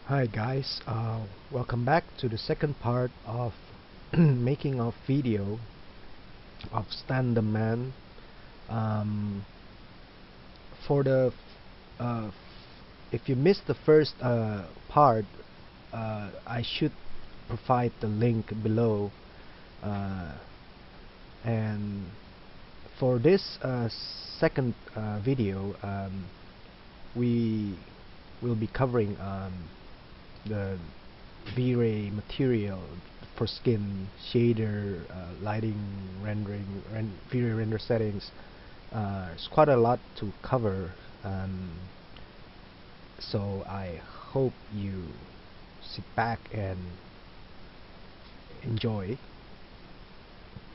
Hi guys, welcome back to the second part of making a video of Stan the Man. Um, for the uh, if you missed the first part, I should provide the link below. Uh, and for this second video, we will be covering the V-Ray material for skin, shader, lighting, rendering, V-Ray render settings. There's quite a lot to cover, so I hope you sit back and enjoy.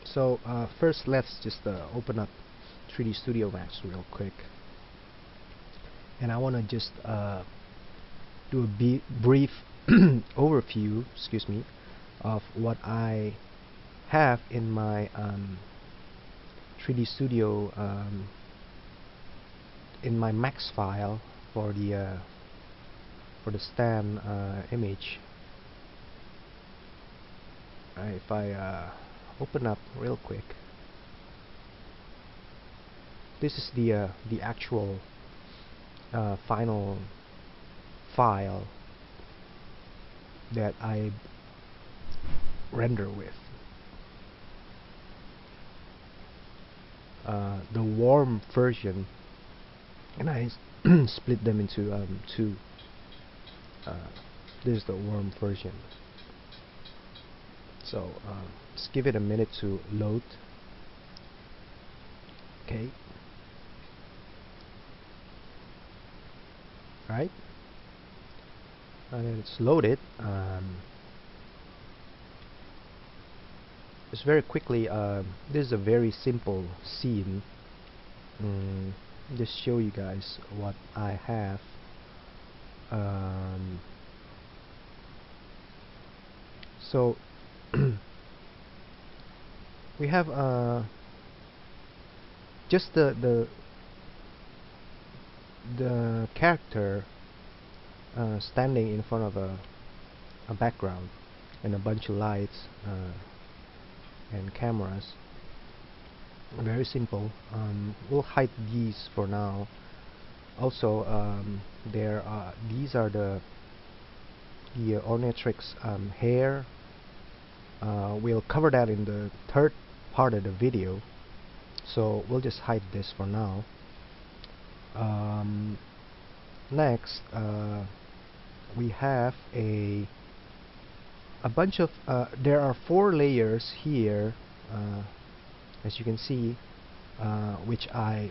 So first, let's just open up 3D Studio Max real quick, and I want to just do a brief overview, excuse me, of what I have in my 3D Studio in my Max file for the Stan image. If I open up real quick, this is the actual final file that I render with. The warm version, and I split them into two. This is the warm version. So let's give it a minute to load. Okay. Right. And then it's loaded. Just very quickly, this is a very simple scene. Just show you guys what I have. So we have just the character standing in front of a background and a bunch of lights and cameras. Very simple. We'll hide these for now. Also, these are the Ornatrix hair. We'll cover that in the third part of the video, so we'll just hide this for now. Next, we have a bunch of there are 4 layers here, as you can see, which I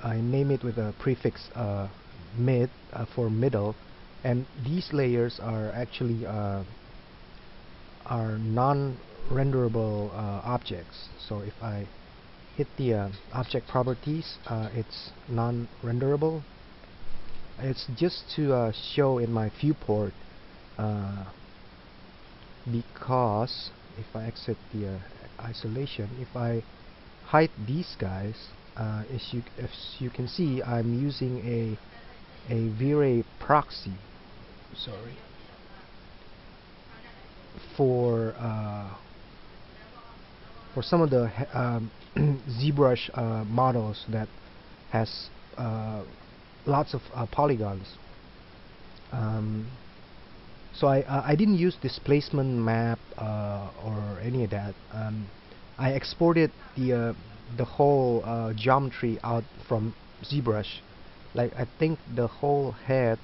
name it with a prefix mid for middle, and these layers are actually are non-renderable objects. So if I hit the object properties, it's non-renderable. It's just to show in my viewport, because if I exit the isolation, if I hide these guys, as you can see, I'm using a V-Ray proxy. Sorry. For some of the ZBrush models that has lots of polygons. So I didn't use displacement map or any of that. I exported the whole geometry out from ZBrush. Like, I think the whole head.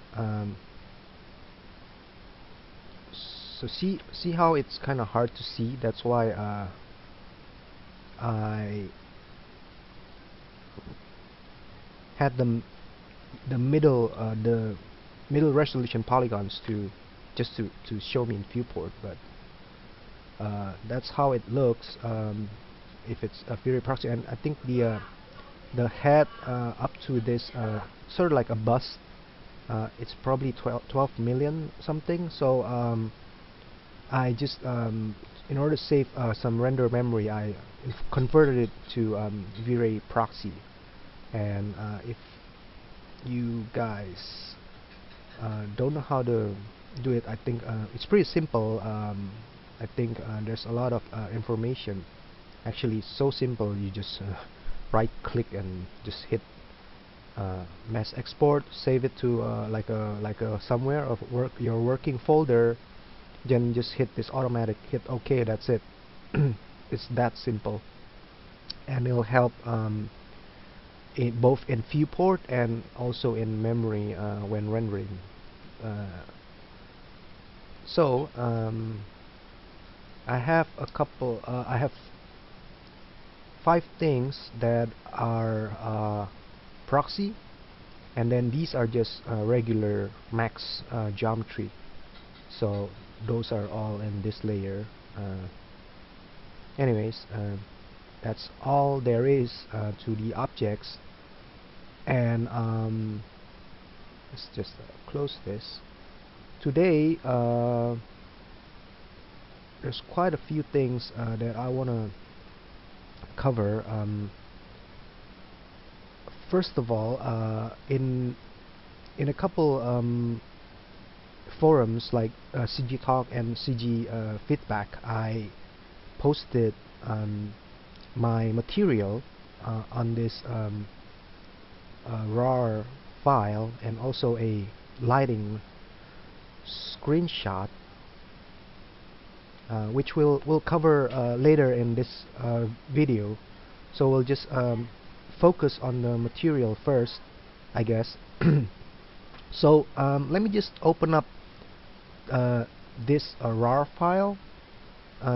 So see how it's kind of hard to see. That's why I had the middle resolution polygons to just to show me in viewport, but that's how it looks if it's a V-Ray proxy. And I think the head up to this sort of like a bust, it's probably 12 million something. So I just in order to save some render memory, I converted it to V-Ray proxy. And if you guys don't know how to do it. I think it's pretty simple. I think there's a lot of information. Actually, so simple. You just right click and just hit mass export, save it to like a somewhere of your working folder, then just hit this automatic, hit OK. That's it. It's that simple, and it'll help both in viewport and also in memory when rendering. So I have a couple. I have 5 things that are proxy, and then these are just regular max geometry. So those are all in this layer. Anyways, that's all there is to the objects. And let's just close this. Today there's quite a few things that I want to cover. First of all, in a couple forums like CG Talk and CG Feedback, I posted my material on this RAR file, and also a lighting screenshot, which we'll cover later in this video. So we'll just focus on the material first, I guess. So let me just open up this RAR file.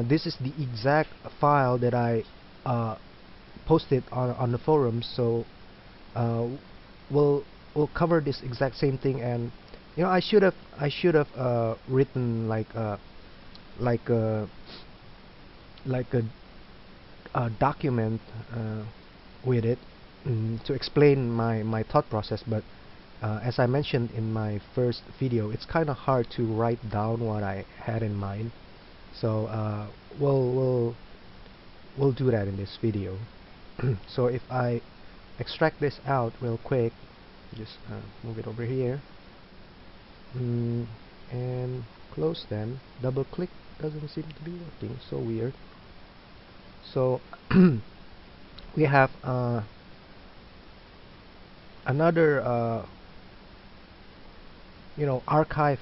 This is the exact file that I posted on the forum. So we'll cover this exact same thing. And you know, I should have written like a document with it to explain my thought process, but as I mentioned in my first video, it's kind of hard to write down what I had in mind. So we'll do that in this video. So if I extract this out real quick, just move it over here, and close them. Double click, doesn't seem to be working, so weird. So we have another you know, archive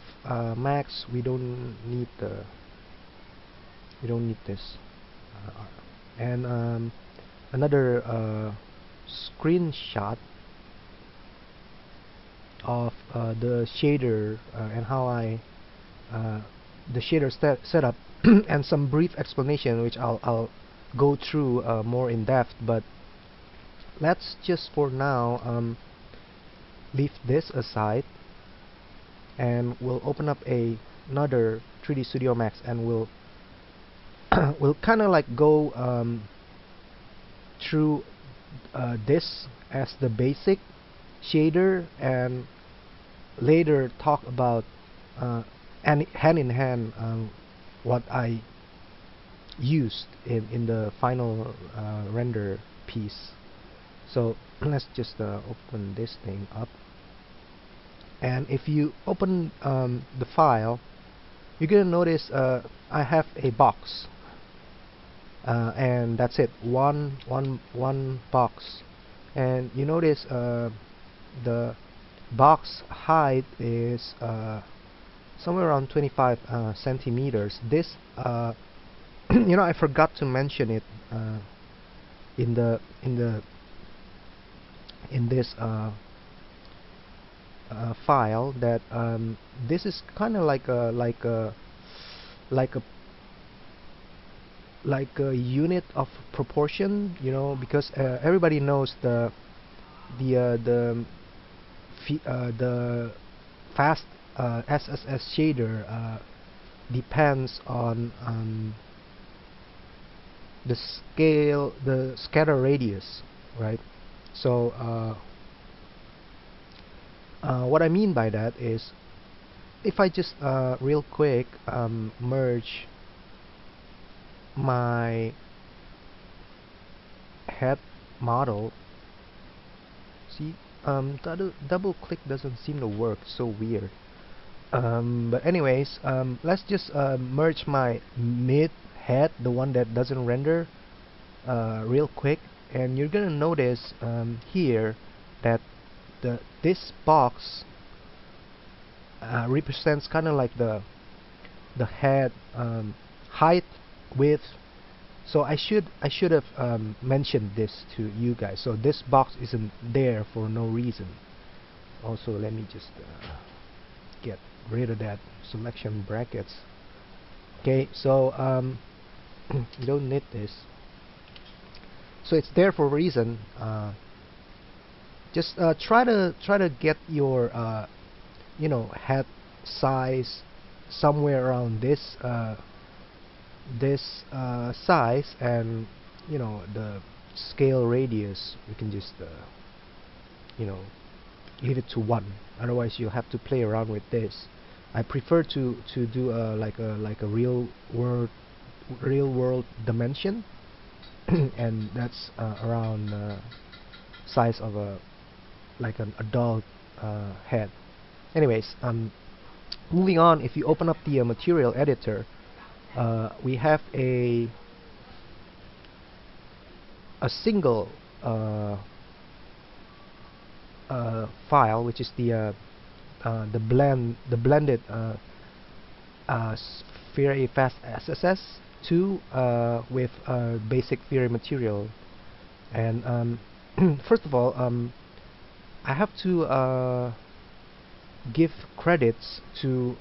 max. We don't need this, and another screenshot of the shader and how I the shader setup and some brief explanation, which I'll go through more in depth. But let's just for now leave this aside, and we'll open up another 3D Studio Max, and we'll we'll kind of like go through this as the basic shader, and later talk about and hand in hand what I used in the final render piece. So let's just open this thing up, and if you open the file, you're gonna notice I have a box, and that's it, one box. And you notice the box height is somewhere around 25 centimeters. This you know, I forgot to mention it in this file, that this is kind of like a unit of proportion, you know, because everybody knows the fast SSS shader depends on the scale, the scatter radius, right? So what I mean by that is, if I just real quick merge my head model, see, double click doesn't seem to work, so weird. But anyways, let's just merge my mid head, the one that doesn't render, real quick, and you're gonna notice here that this box represents kind of like the head height, width. So I should have mentioned this to you guys. So this box isn't there for no reason. Also, let me just get rid of that selection brackets. Okay, so you don't need this. So it's there for a reason. Just try to get your head size somewhere around this size, and the scale radius we can just leave it to 1. Otherwise you'll have to play around with this. I prefer to do like a real world dimension and that's around size of like an adult head. Anyways, moving on, if you open up the material editor, we have a single file, which is the blended Fury Fast SSS 2 with basic Fury material. And first of all, I have to give credits to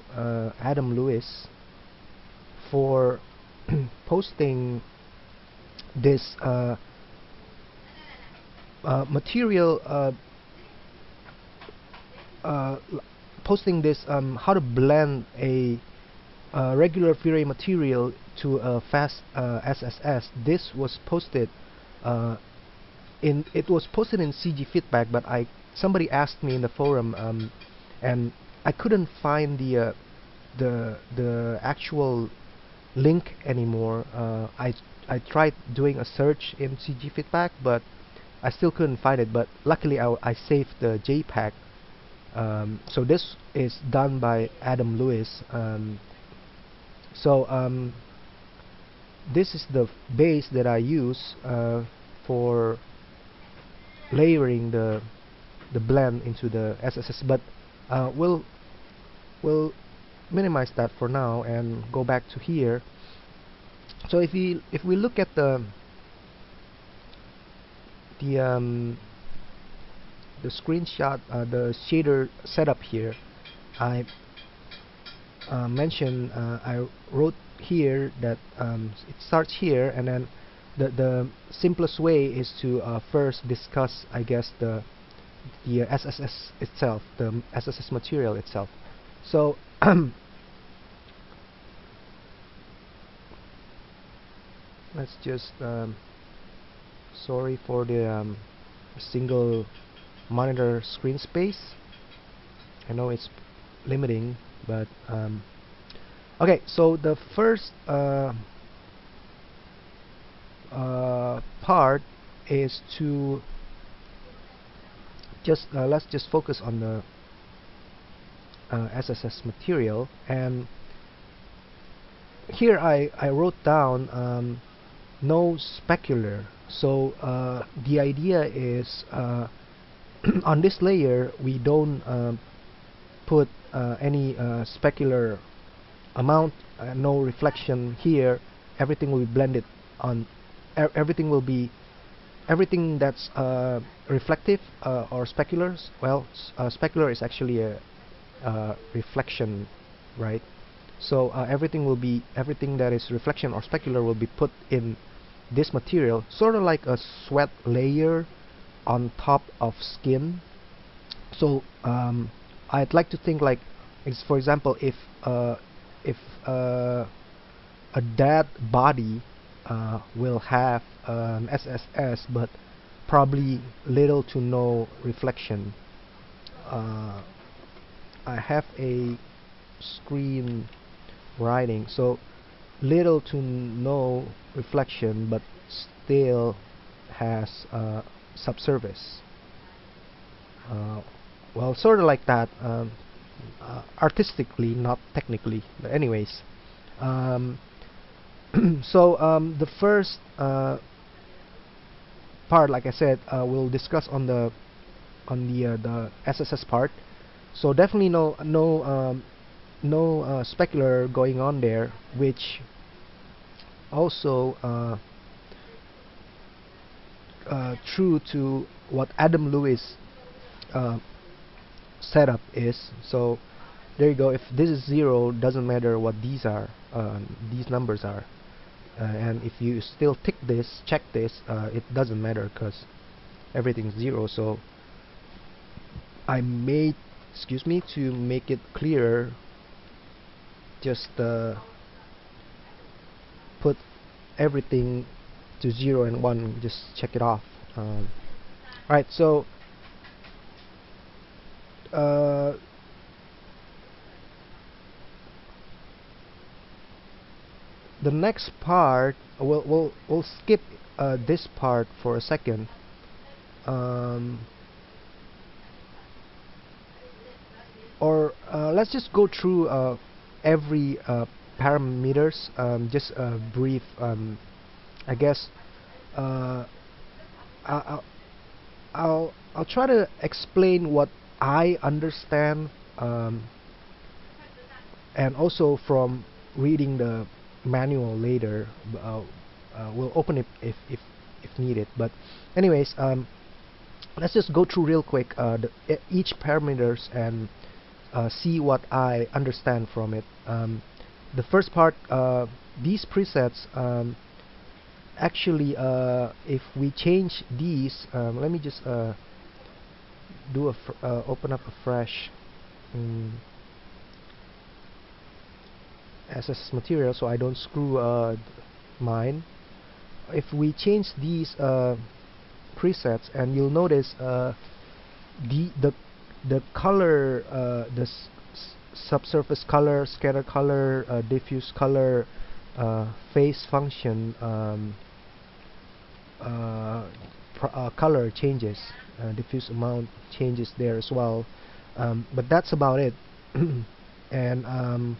Adam Lewis for posting this material, posting this how to blend a regular Fury material to a fast SSS. This was posted in CG feedback, but somebody asked me in the forum, and I couldn't find the actual link anymore. I tried doing a search in CG feedback, but I still couldn't find it. But luckily I saved the JPEG. So this is done by Adam Lewis. This is the base that I use for layering the blend into the SSS. But we'll minimize that for now and go back to here. So if we look at the screenshot, the shader setup here, I mentioned, I wrote here that it starts here, and then the simplest way is to first discuss, I guess, the SSS itself, the SSS material itself. So let's just sorry for the single monitor screen space. I know it's limiting, but okay. So the first part is to just let's just focus on the SSS material, and here I wrote down no specular. So the idea is on this layer we don't put any specular amount, no reflection here. Everything will be blended on. Everything that's reflective or specular. Well, specular is actually a reflection, right? So everything that is reflection or specular will be put in this material, sort of like a sweat layer on top of skin. So I'd like to think like, for example, if a dead body will have an SSS, but probably little to no reflection. I have a screen writing, so little to no reflection, but still has subsurface. Well, sort of like that. artistically, not technically. But anyways, um, so the first part, like I said, we'll discuss on the SSS part. So definitely no specular going on there, which also true to what Adam Lewis uh, setup is. So there you go. If this is 0, doesn't matter what these numbers are, and if you still check this, it doesn't matter because everything's 0. So I made, excuse me, to make it clearer, just put everything to 0 and 1, just check it off. Right, so the next part, we'll skip this part for a second. Or let's just go through every parameters, just a brief, I guess. I, I, I'll try to explain what I understand, and also from reading the manual later. We'll open it if needed. But anyways, let's just go through real quick each parameters and see what I understand from it. The first part, these presets, actually, if we change these, let me just do open up a fresh SS material so I don't screw mine. If we change these presets, and you'll notice the color, the subsurface color, scatter color, diffuse color, phase function, color changes, diffuse amount changes there as well, but that's about it. And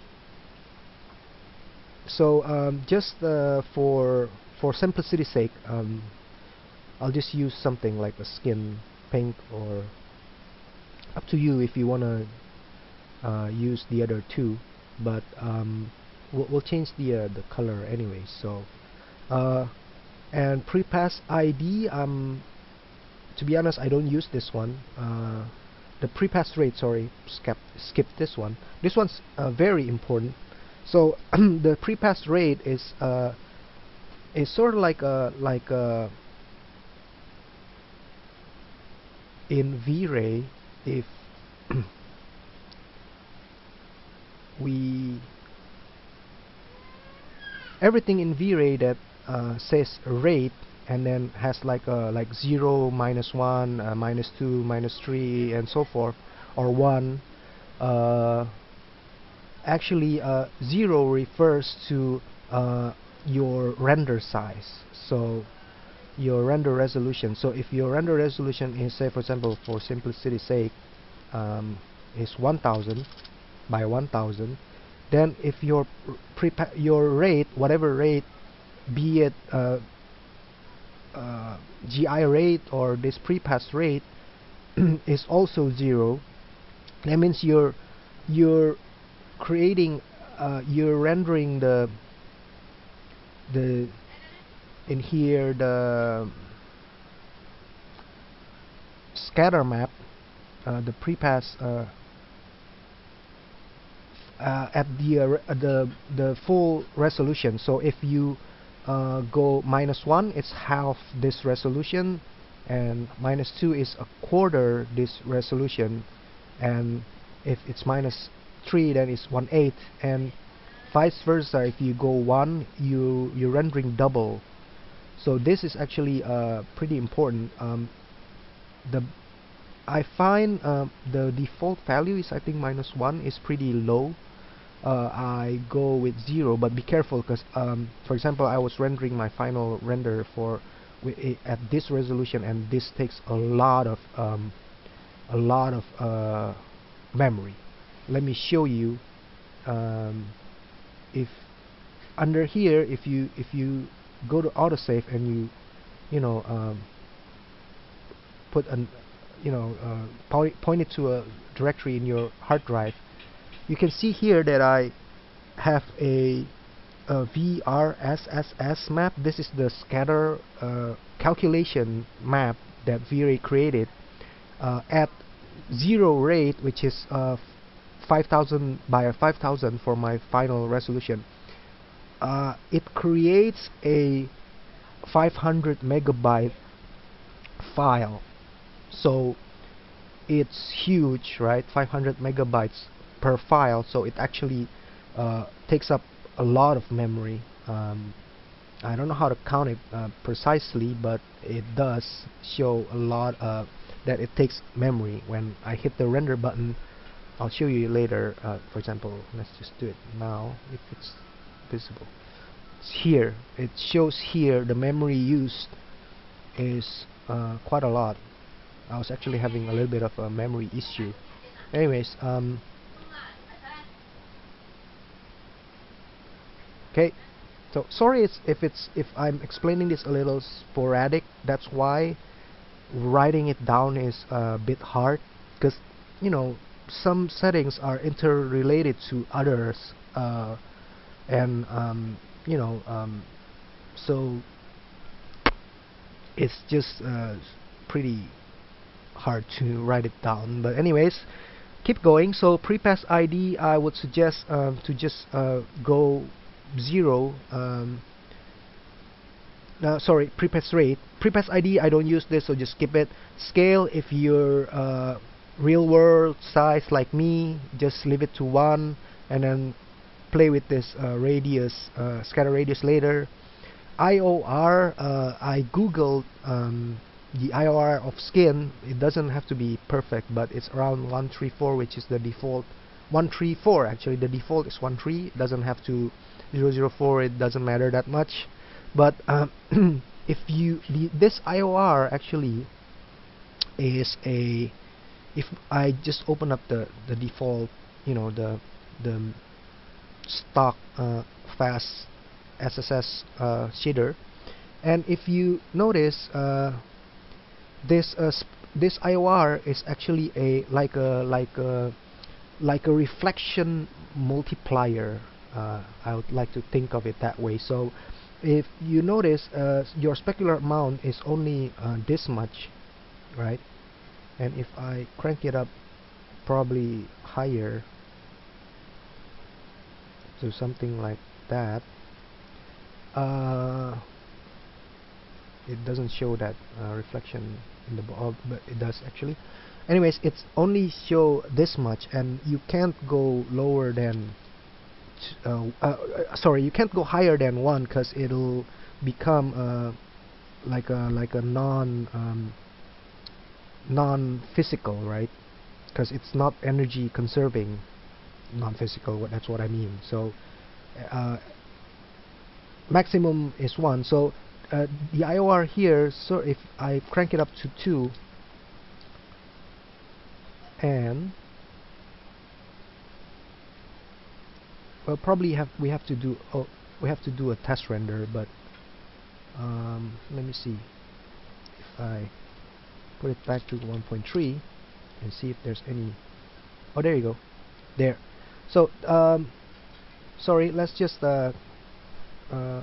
so just for simplicity's sake, I'll just use something like a skin pink, or up to you if you wanna use the other two, but we'll change the color anyway. So and prepass ID, to be honest, I don't use this one. The prepass rate, sorry, skip this one. This one's very important. So the prepass rate is sort of like a in V-Ray. If we everything in V-Ray that says rate and then has like 0, -1, -2, -3, and so forth, or 1, actually 0 refers to your render size, so your render resolution. So if your render resolution is, say for example, for simplicity's sake, is 1000 by 1000, then if your rate, whatever rate, be it GI rate or this prepass rate, is also 0, that means you're creating, you're rendering the in here the scatter map, the prepass at the full resolution. So if you go -1, it's half this resolution, and -2 is a quarter this resolution, and if it's -3, then it's 1/8, and vice versa. If you go 1, you're rendering double. So this is actually pretty important. I find the default value is, I think, -1 is pretty low. I go with 0, but be careful, because for example, I was rendering my final render for at this resolution, and this takes a lot of memory. let me show you. If under here, if you go to autosave and you know put an point it to a directory in your hard drive, you can see here that I have a VRSSS map. This is the scatter calculation map that VRA created at 0 rate, which is 5000 by 5000 for my final resolution. It creates a 500 megabyte file, so it's huge, right? 500 megabytes per file, so it actually takes up a lot of memory. I don't know how to count it precisely, but it does show a lot that it takes memory. When I hit the render button, I'll show you later. For example, let's just do it now if it's visible. It's here. It shows here the memory used is quite a lot. I was actually having a little bit of a memory issue. Anyways, okay. So sorry if I'm explaining this a little sporadic. That's why writing it down is a bit hard, because some settings are interrelated to others, and so it's just pretty hard to write it down. But anyways, keep going. So prepass ID, I would suggest to just go 0. Sorry, prepass rate. Prepass ID, I don't use this, so just skip it. Scale, if you're real world size like me, just leave it to 1 and then play with this radius, scatter radius later. IOR, I googled the IOR of skin. It doesn't have to be perfect, but it's around 134, which is the default. 134 actually, the default is 13. It doesn't have to 004. It doesn't matter that much. But if this IOR actually is a, if I just open up the default, the stock fast SSS shader, and if you notice, this IOR is actually like a reflection multiplier. I would like to think of it that way. So if you notice, your specular amount is only this much, right? And if I crank it up probably higher to something like that, it doesn't show that reflection in the bulb, but it does actually. Anyways, it's only show this much, and you can't go lower than sorry, you can't go higher than 1, because it'll become like a non-physical, right? Because it's not energy conserving. Non-physical, that's what I mean. So maximum is 1. So the IOR here, so if I crank it up to 2, and well, probably we have to do a test render, but let me see if I put it back to 1.3 and see if there's any. Oh, there you go, there. So sorry, let's just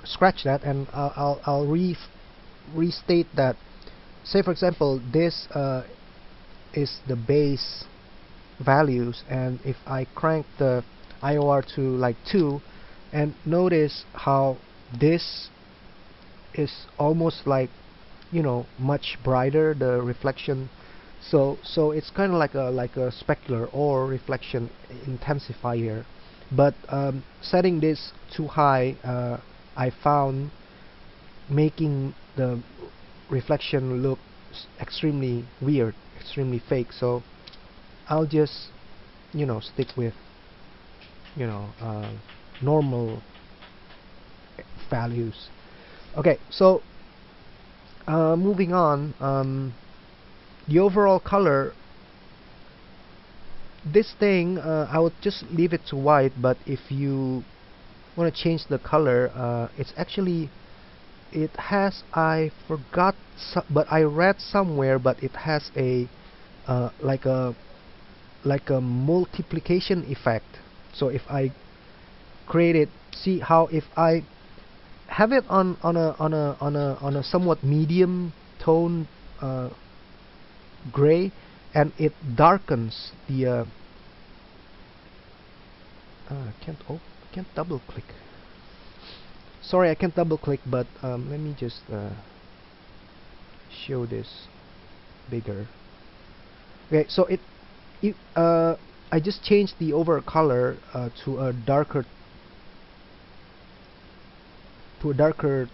scratch that, and I'll restate that. Say for example, this is the base values, and if I crank the IOR to like 2, and notice how this is almost like much brighter, the reflection. So it's kind of like a specular or reflection intensifier. But setting this too high, I found making the reflection look extremely weird, extremely fake. So I'll just stick with normal values. Okay, so moving on, the overall color this thing, I would just leave it to white, but if you want to change the color, it's actually, it has, I forgot, but I read somewhere, but it has a like a multiplication effect. So if I create it, see how if I have it on a somewhat medium tone gray, and it darkens the can't double click. Sorry, I can't double click, but let me just show this bigger. Okay, so I just changed the overall color to a darker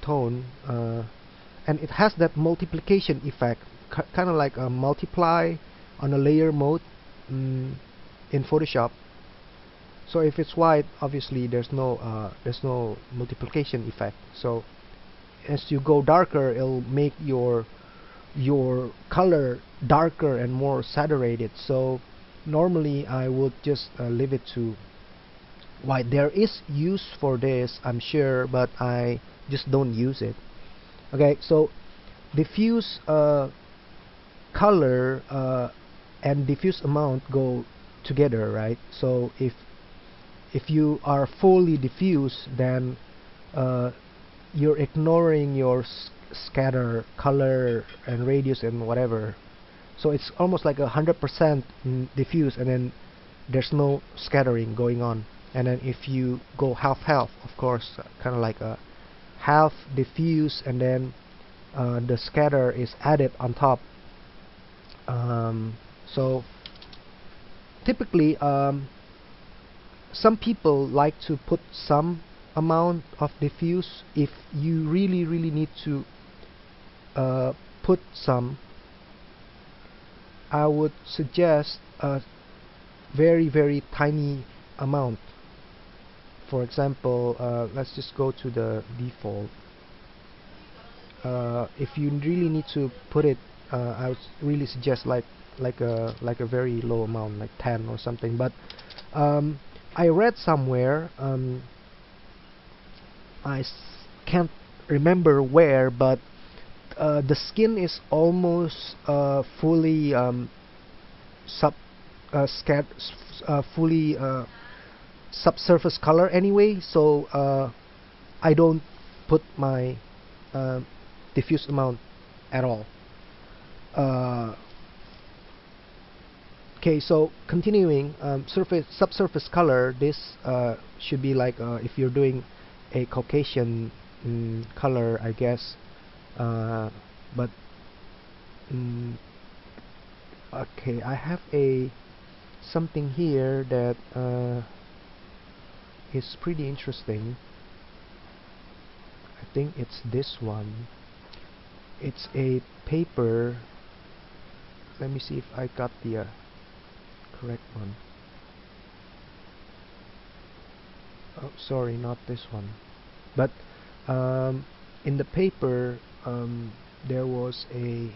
tone, and it has that multiplication effect, kind of like a multiply on a layer mode in Photoshop. So if it's white, obviously there's no multiplication effect. So as you go darker, it'll make your color darker and more saturated. So normally I would just leave it to white. There is use for this, I'm sure, but I just don't use it. Okay, so diffuse color and diffuse amount go together, right? So if you are fully diffuse, then you're ignoring your scatter color and radius and whatever. So it's almost like 100% diffuse, and then there's no scattering going on. And then if you go half-half, of course, kind of like a half diffuse, and then the scatter is added on top. So typically some people like to put some amount of diffuse. If you really need to put some, I would suggest a very tiny amount. For example, let's just go to the default. If you really need to put it, I would really suggest like a very low amount, like 10 or something. But I read somewhere, can't remember where, but the skin is almost fully fully subsurface color anyway. So I don't put my diffuse amount at all. Okay, so continuing, subsurface color. This should be like if you're doing a Caucasian color, I guess. But okay, I have something here that is pretty interesting. I think it's this one. It's a paper. Let me see if I got the correct one. Oh, sorry, not this one. But in the paper, there was a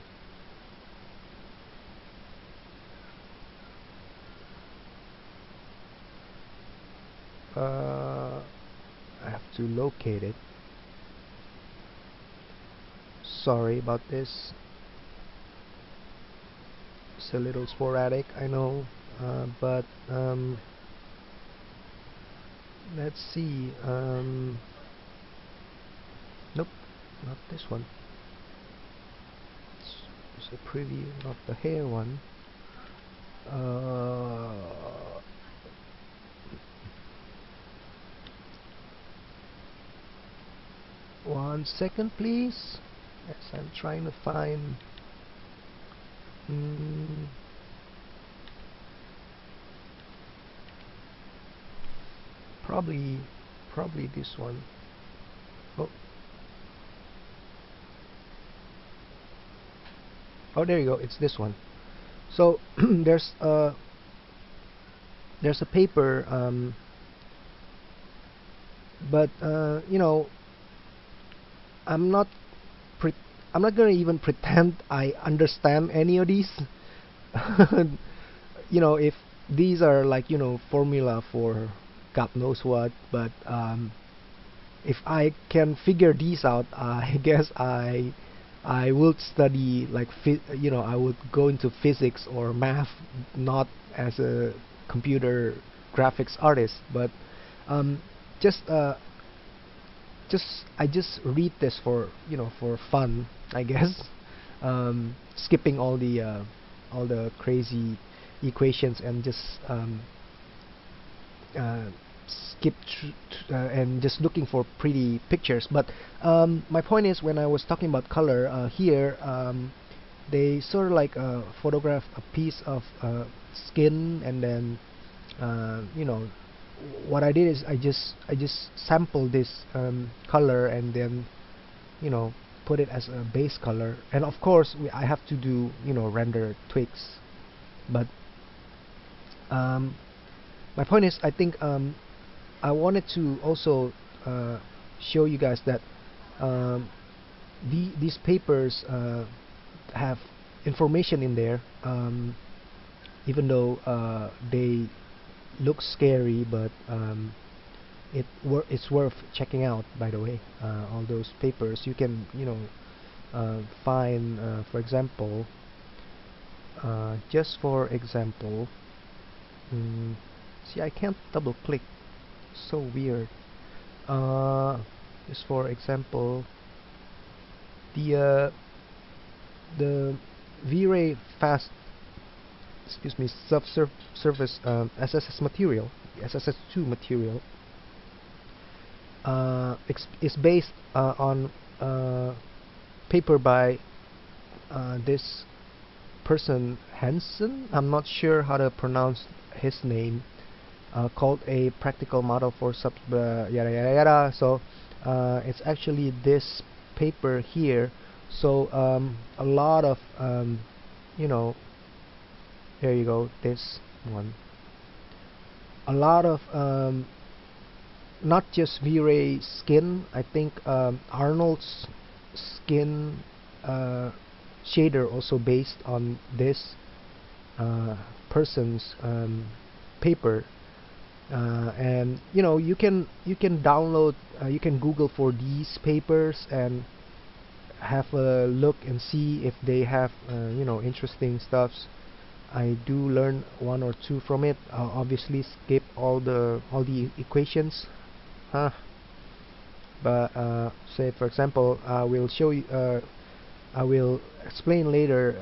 I have to locate it. Sorry about this. It's a little sporadic, I know, but let's see. Nope, not this one. It's a preview, not the hair one. One second, please. Yes, I'm trying to find. Probably this one. Oh, there you go. It's this one. So there's a paper, but you know, I'm not gonna even pretend I understand any of these. You know, if these are like, formula for God knows what, but if I can figure these out, I guess I would study like I would go into physics or math, not as a computer graphics artist, but um, just I just read this for for fun, I guess. Skipping all the crazy equations and just uh, skip and just looking for pretty pictures. But my point is, when I was talking about color here, they sort of like photograph a piece of skin, and then what I did is I just sampled this color, and then you know put it as a base color, and of course I have to do render tweaks. But um, my point is, I think I wanted to also show you guys that um, these papers have information in there, even though they look scary, but it's worth checking out. By the way, all those papers you can find, for example, just for example, mm, see, I can't double click, so weird. Just for example, the uh, the V-Ray fast, excuse me, subsurface SSS material, SSS2 material, is based on paper by this person Hansen. I'm not sure how to pronounce his name. Called a practical model for sub yada yada yada. So it's actually this paper here. So a lot of you know there you go, this one. A lot of not just V-Ray skin. I think Arnold's skin shader also based on this person's paper. And you can download, you can Google for these papers and have a look and see if they have interesting stuffs. I do learn one or two from it. Obviously skip all the equations, huh? But say for example, I will show you. I will explain later.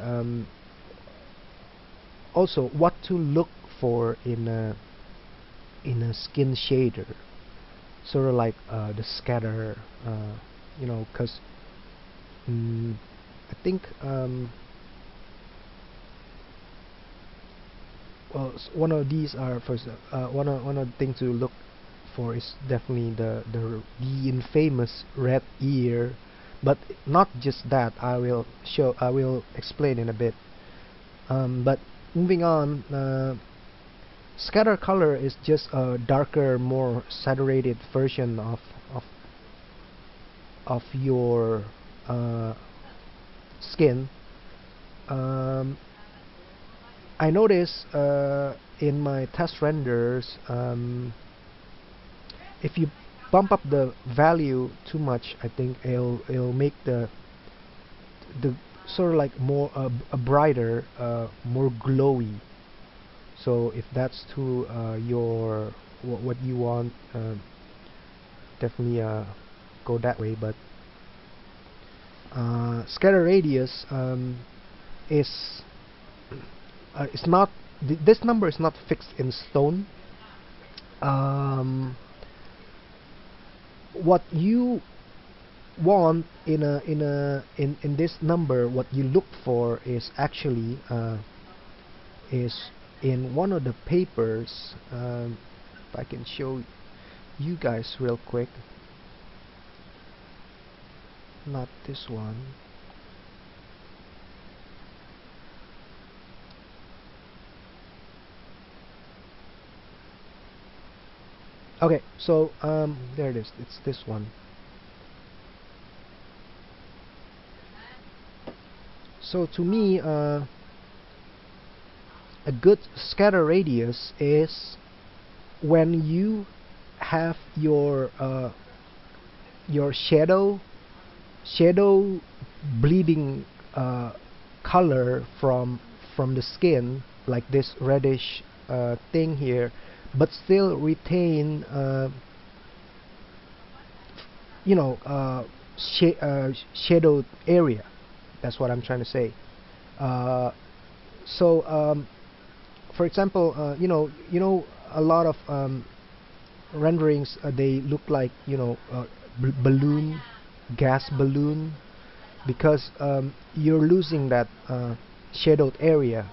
Also, what to look for in a skin shader, sort of like the scatter, because I think well, one of these are first. One of the things to look for is definitely the infamous red ear, but not just that. I will explain in a bit. But moving on, scatter color is just a darker, more saturated version of your skin. Um, I notice in my test renders, if you bump up the value too much, I think it'll make the sort of like more a brighter, more glowy. So if that's to your what you want, definitely go that way. But scatter radius is it's not this number is not fixed in stone. What you want in this number, what you look for is actually is in one of the papers. If I can show you guys real quick, not this one. Okay, so there it is. It's this one. So to me, a good scatter radius is when you have your shadow bleeding color from the skin, like this reddish thing here, but still retain you know shadowed area. That's what I'm trying to say. uh, so for example, a lot of renderings, they look like, balloon, gas balloon, because you're losing that shadowed area.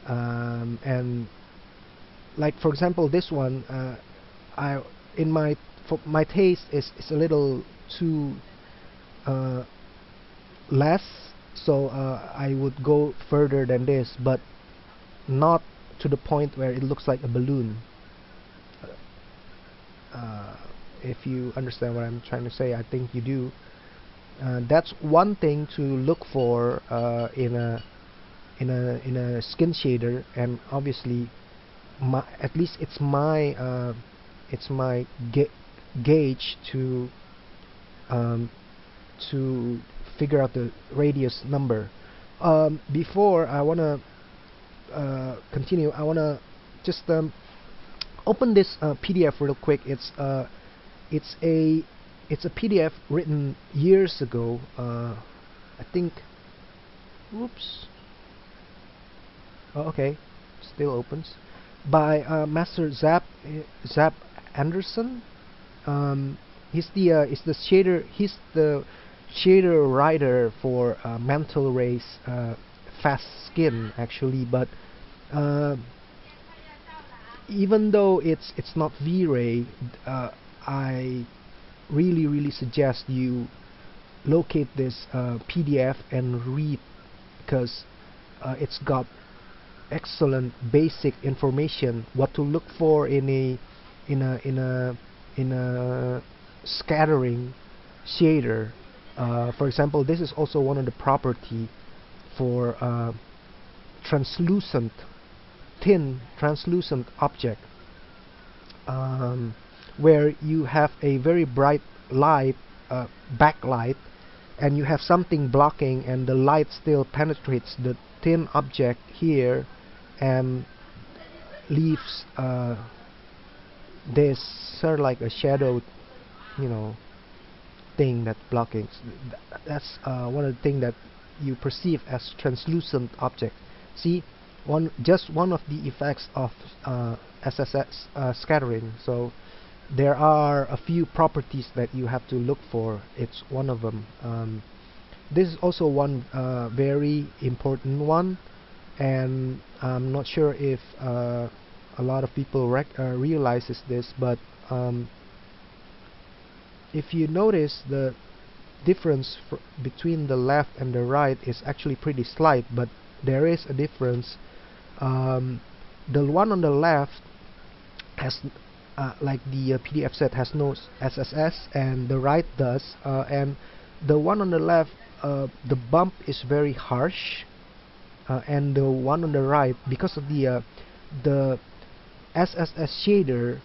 And like for example this one, I in my for my taste is a little too uh, less, so I would go further than this, but not to the point where it looks like a balloon. uh, if you understand what I'm trying to say, I think you do. That's one thing to look for in a skin shader. And obviously, at least it's my gauge um, to figure out the radius number. Before I wanna continue, I wanna just open this PDF real quick. It's a it's a PDF written years ago. I think. Oops. Oh, okay, still opens. By Master Zap Anderson. He's the shader. He's the shader writer for Mantle Ray's Fast Skin, actually. But uh, even though it's not V-Ray, I really suggest you locate this PDF and read, because it's got excellent basic information what to look for in a in a in a scattering shader. For example, this is also one of the property for translucent thin translucent object, where you have a very bright light, backlight, and you have something blocking, and the light still penetrates the thin object here and leaves this sort of like a shadowed, you know thing that blocking. That's one of the things that you perceive as translucent object. See, just one of the effects of SSS scattering. So there are a few properties that you have to look for. It's one of them. This is also one very important one, and I'm not sure if a lot of people realizes this, but if you notice, the difference between the left and the right is actually pretty slight, but there is a difference. The one on the left has, like the PDF said, has no SSS, and the right does. And the one on the left, the bump is very harsh, and the one on the right, because of the SSS shader,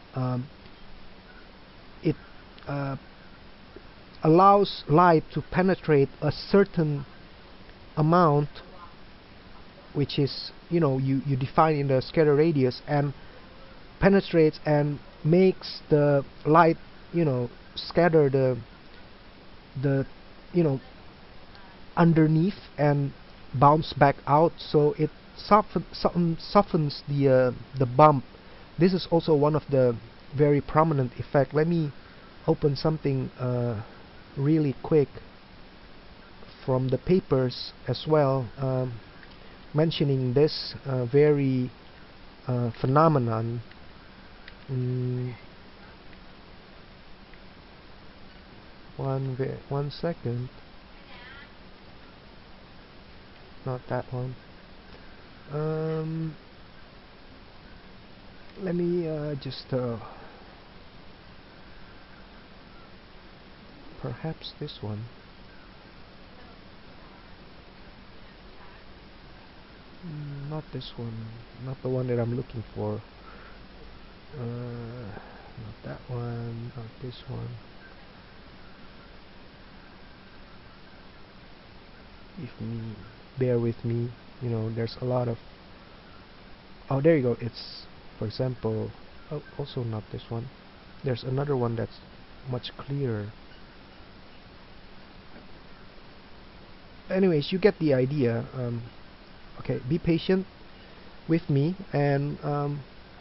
it allows light to penetrate a certain amount, which is, you define in the scatter radius, and penetrates and makes the light, scatter the underneath and bounce back out, so it softens the bump. This is also one of the very prominent effect. Let me open something really quick from the papers as well, mentioning this very phenomenon. One second. Not that one. Let me just perhaps this one. Not not this one, not the one that I'm looking for. Not that one, not this one. Bear with me, there's a lot of, oh, there you go. It's, for example, oh, also not this one. There's another one that's much clearer. Anyways, you get the idea. Okay, be patient with me, and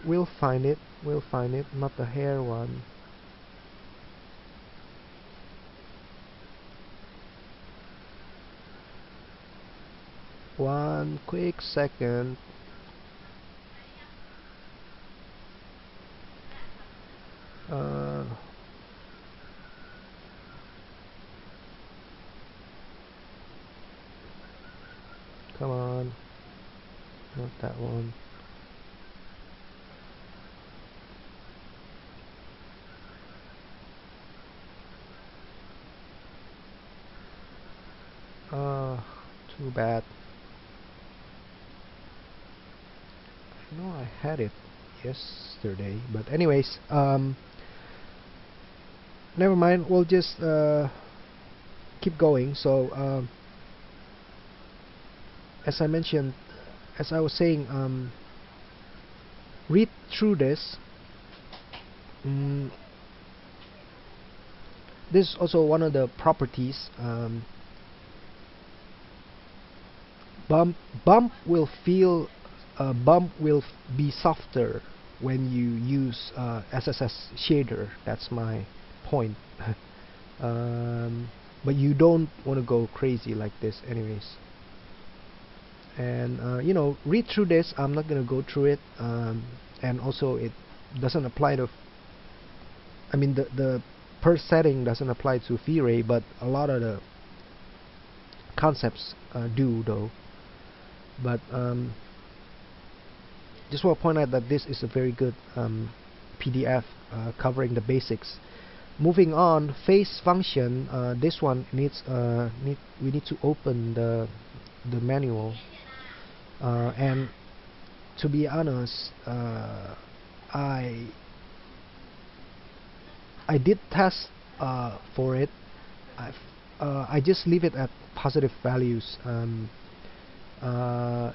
we'll find it. Not the hair one. One quick second. Come on, not that one. Too bad. I know I had it yesterday, but anyways, never mind. We'll just keep going. So, as I mentioned, as I was saying, read through this. This is also one of the properties. Bump will be softer when you use SSS shader. That's my point. But you don't want to go crazy like this, anyways. And read through this. I'm not gonna go through it. And also, it doesn't apply to. I mean, the per setting doesn't apply to V-Ray, but a lot of the concepts do, though. But just want to point out that this is a very good PDF covering the basics. Moving on, phase function. This one needs we need to open the manual. And to be honest, I did test for it. I just leave it at positive values. I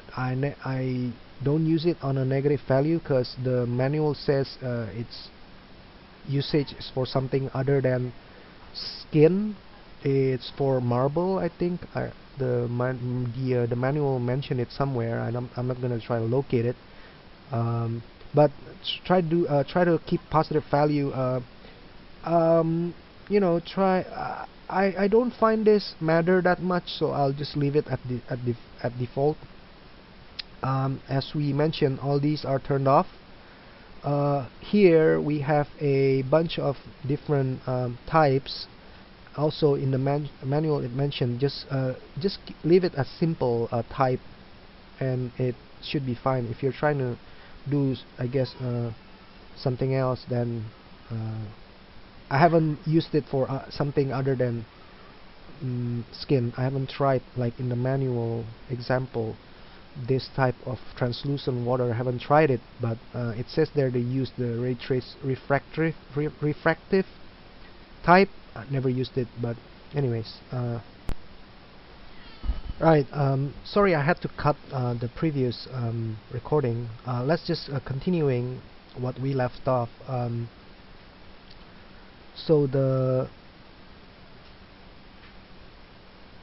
don't use it on a negative value because the manual says its usage is for something other than skin. It's for marble, I think. The manual mentioned it somewhere, and I'm not gonna try to locate it. But try to keep positive value. I don't find this matter that much, so I'll just leave it at default. As we mentioned, all these are turned off. Here we have a bunch of different types. Also in the manual it mentioned just leave it as simple type, and it should be fine. If you're trying to do, I guess, something else, then I haven't used it for something other than skin. I haven't tried, like in the manual example, this type of translucent water. I haven't tried it, but it says there they use the ray trace refractive type. I never used it, but anyways, right. Sorry, I had to cut the previous recording. Let's just continuing what we left off. So the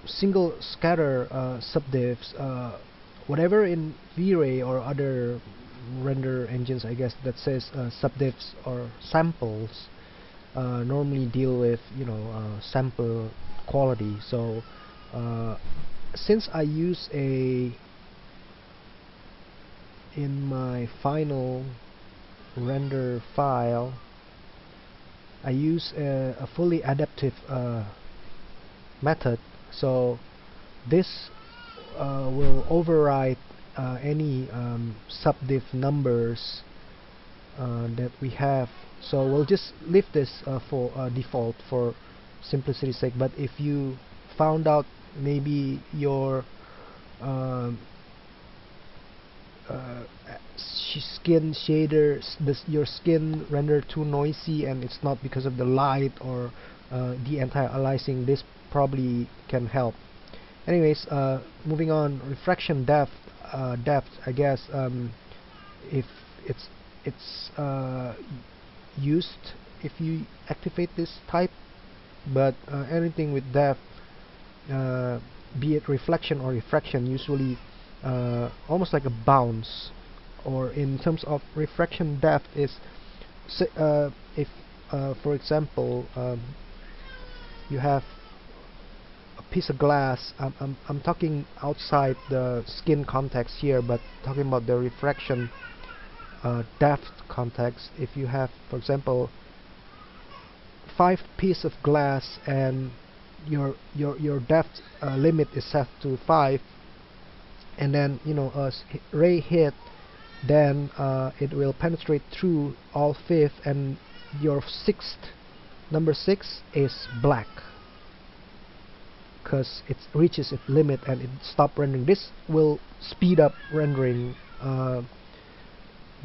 single scatter subdivs, whatever in V-Ray or other render engines, I guess, that says subdivs or samples, normally deal with sample quality. So since I use in my final render file, I use a fully adaptive method, so this will override any subdiv numbers that we have. So we'll just leave this for default for simplicity's sake. But if you found out maybe your uh, skin shader, your skin render too noisy, and it's not because of the light or the anti-aliasing. This probably can help. Anyways, moving on, refraction depth, I guess, if it's used if you activate this type, but anything with depth, be it reflection or refraction, usually almost like a bounce. Or in terms of refraction depth is, if for example, you have a piece of glass. I'm talking outside the skin context here, but talking about the refraction depth context. If you have, for example, 5 pieces of glass and your depth limit is set to 5, and then a ray hit, then it will penetrate through all 5, and your number 6 is black, because it reaches its limit and it stops rendering. This will speed up rendering.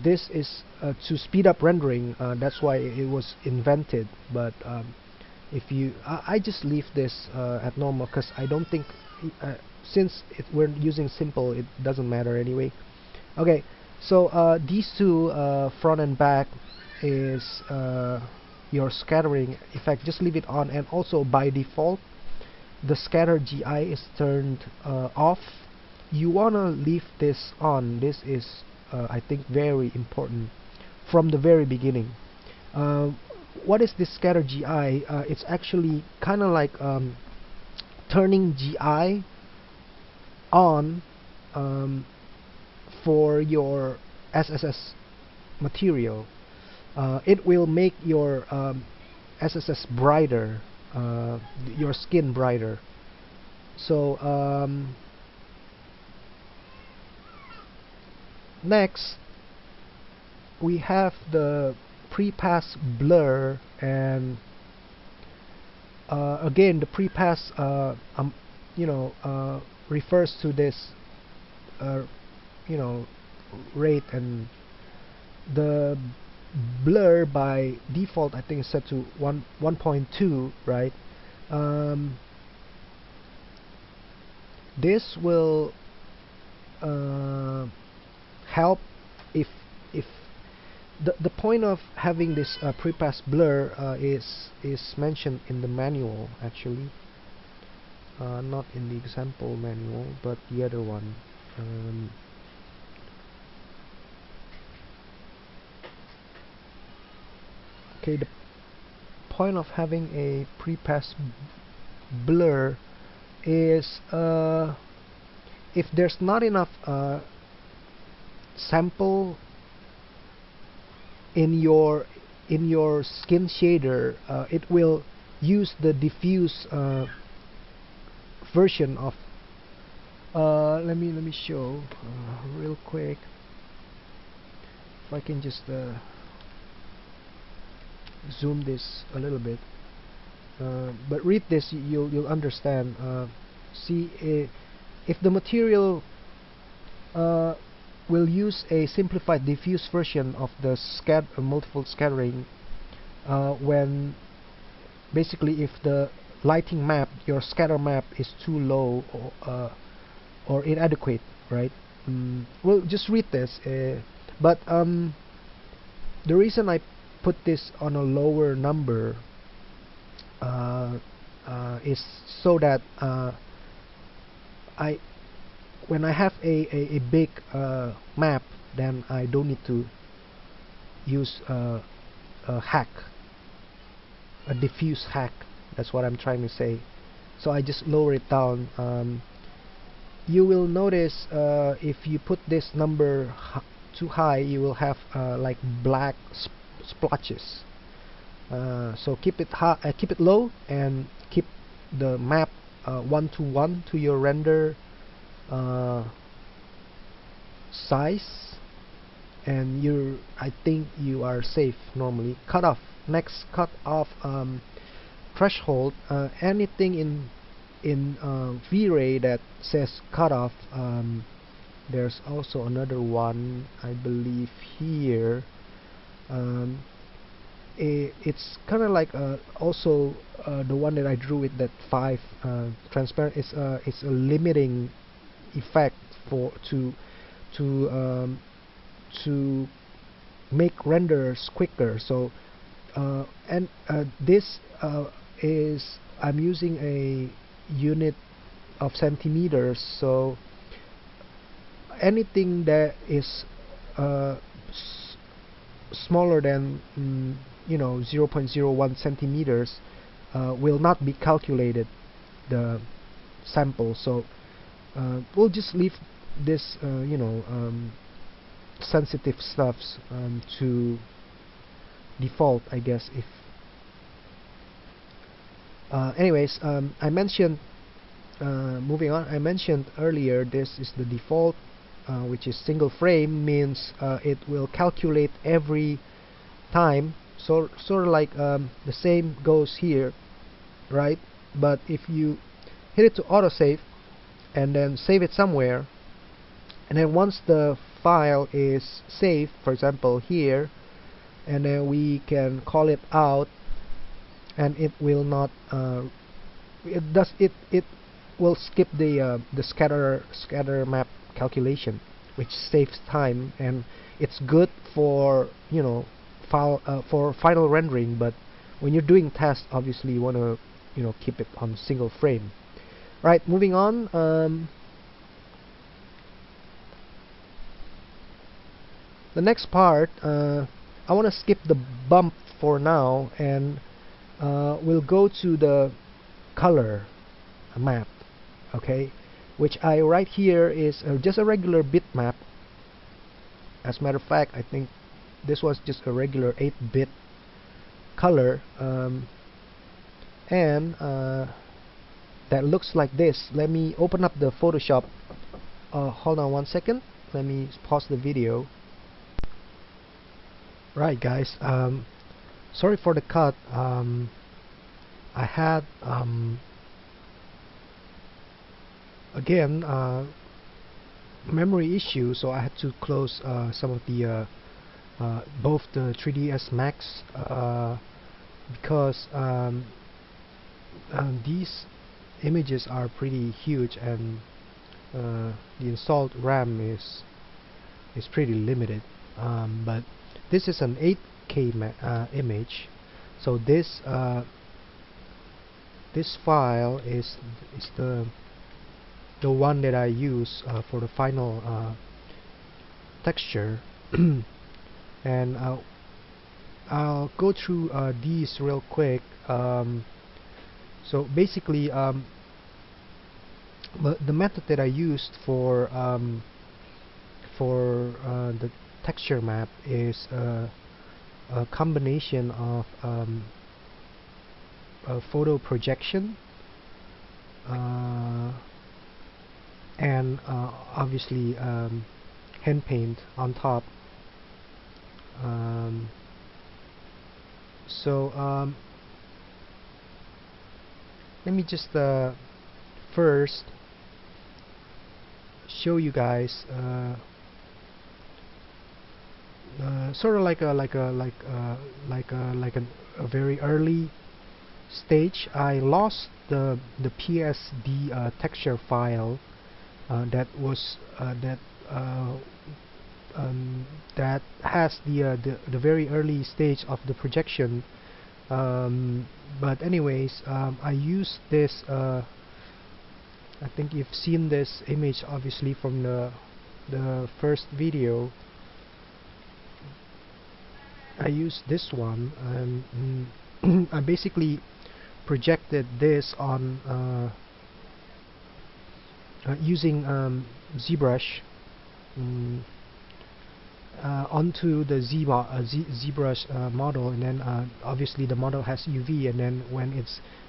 This is to speed up rendering. That's why it was invented. But if you, I just leave this at normal, because I don't think, since we're using simple, it doesn't matter anyway. Okay, so these two, front and back, is your scattering effect. Just leave it on, and also by default the scatter GI is turned off. You wanna leave this on. This is I think very important from the very beginning. What is this scatter GI? It's actually kind of like turning GI on for your SSS material. It will make your SSS brighter, your skin brighter. So next we have the pre-pass blur, and again, the pre-pass refers to this rate, and the blur by default I think is set to 1.2, right? This will help if the point of having this pre-pass blur is mentioned in the manual, actually, not in the example manual, but the other one. Okay, the point of having a pre-pass blur is if there's not enough sample in your skin shader, it will use the diffuse version of let me show real quick, if I can just zoom this a little bit, but read this, you'll understand. See, if the material will use a simplified diffuse version of the multiple scattering, when basically if the lighting map, your scatter map, is too low or inadequate, right? Well, just read this, but the reason I put this on a lower number is so that when I have a big map, then I don't need to use a hack, a diffuse hack. That's what I'm trying to say. So I just lower it down. You will notice if you put this number too high, you will have like black splotches. So keep it high, keep it low, and keep the map 1:1 to your render size, and I think you are safe normally. Cutoff. Next, cutoff threshold. Anything in V-Ray that says cutoff, there's also another one, I believe, here. um, it's kind of like also the one that I drew with that 5 transparent. It's a limiting effect for to um, to make renders quicker. So and this is I'm using a unit of centimeters, so anything that is uh, smaller than 0.01 centimeters will not be calculated the sample. So we'll just leave this sensitive stuffs to default, I guess. If anyways, I mentioned moving on, I mentioned earlier this is the default, which is single frame, means it will calculate every time. So sort of like the same goes here, right? But if you hit it to autosave and then save it somewhere, and then once the file is saved, for example here, and then we can call it out, and it will not it will skip the scatter map calculation, which saves time, and it's good for file for final rendering. But when you're doing tests, obviously you want to keep it on single frame. Right, moving on. The next part, I want to skip the bump for now, and we'll go to the color map, okay, which I write here is just a regular bitmap. As a matter of fact, I think this was just a regular 8-bit color, and that looks like this. Let me open up the Photoshop. Hold on one second, let me pause the video. Right, guys, sorry for the cut. I had again memory issue, so I had to close some of the both the 3ds Max because these images are pretty huge, and the installed RAM is pretty limited. But this is an 8K image, so this this file is the one that I use for the final texture. And I'll go through these real quick. So basically, the method that I used for the texture map is a combination of photo projection and obviously hand paint on top. So let me just first show you guys sort of like a very early stage. I lost the PSD texture file that was that has the very early stage of the projection. But anyways, I used this. I think you've seen this image obviously from the first video. I used this one, and I basically projected this on using ZBrush onto the ZBrush model, and then obviously the model has UV, and then when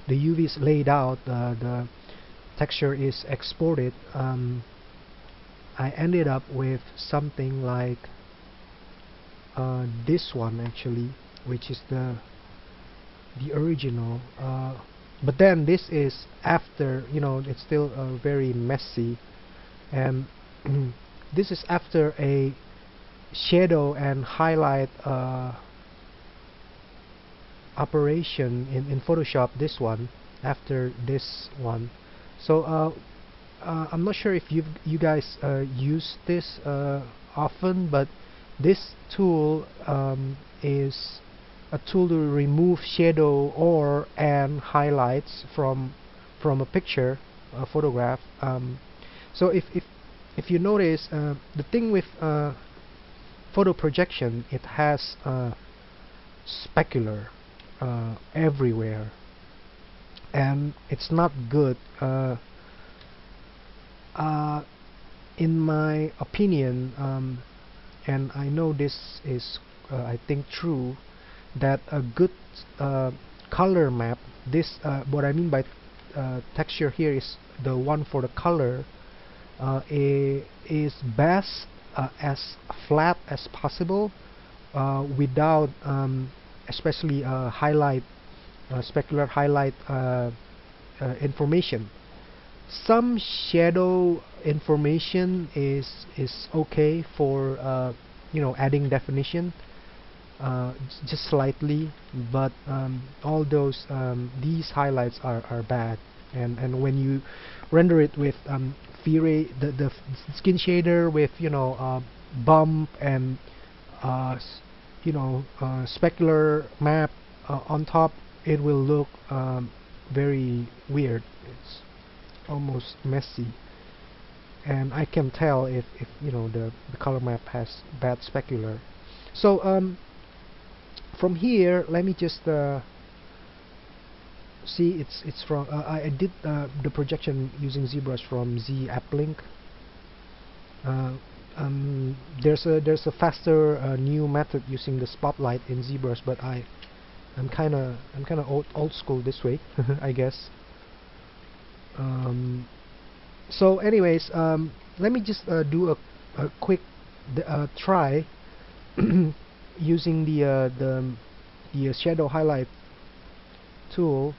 the UV is laid out, the texture is exported. I ended up with something like this one actually, which is the original. But then this is after, it's still very messy, and this is after a shadow and highlight operation in Photoshop. This one, after this one. So I'm not sure if you guys use this often, but this tool is a tool to remove shadow or and highlights from a picture, a photograph. So if you notice, the thing with photo projection, it has specular everywhere, and it's not good. In my opinion, and I know this is I think true, that a good color map, this what I mean by texture here is the one for the color, is best as flat as possible, without especially highlight, specular highlight information. Some shadow information is okay for adding definition, just slightly, but all those these highlights are bad, and when you render it with the skin shader with bump and specular map on top, it will look very weird. It's almost messy, and I can tell if the color map has bad specular. So from here, let me just see. It's from I did the projection using ZBrush from Z AppLink. There's a faster new method using the spotlight in ZBrush, but I'm kind of old school this way, I guess. So anyways, let me just do a quick try using the shadow highlight tool.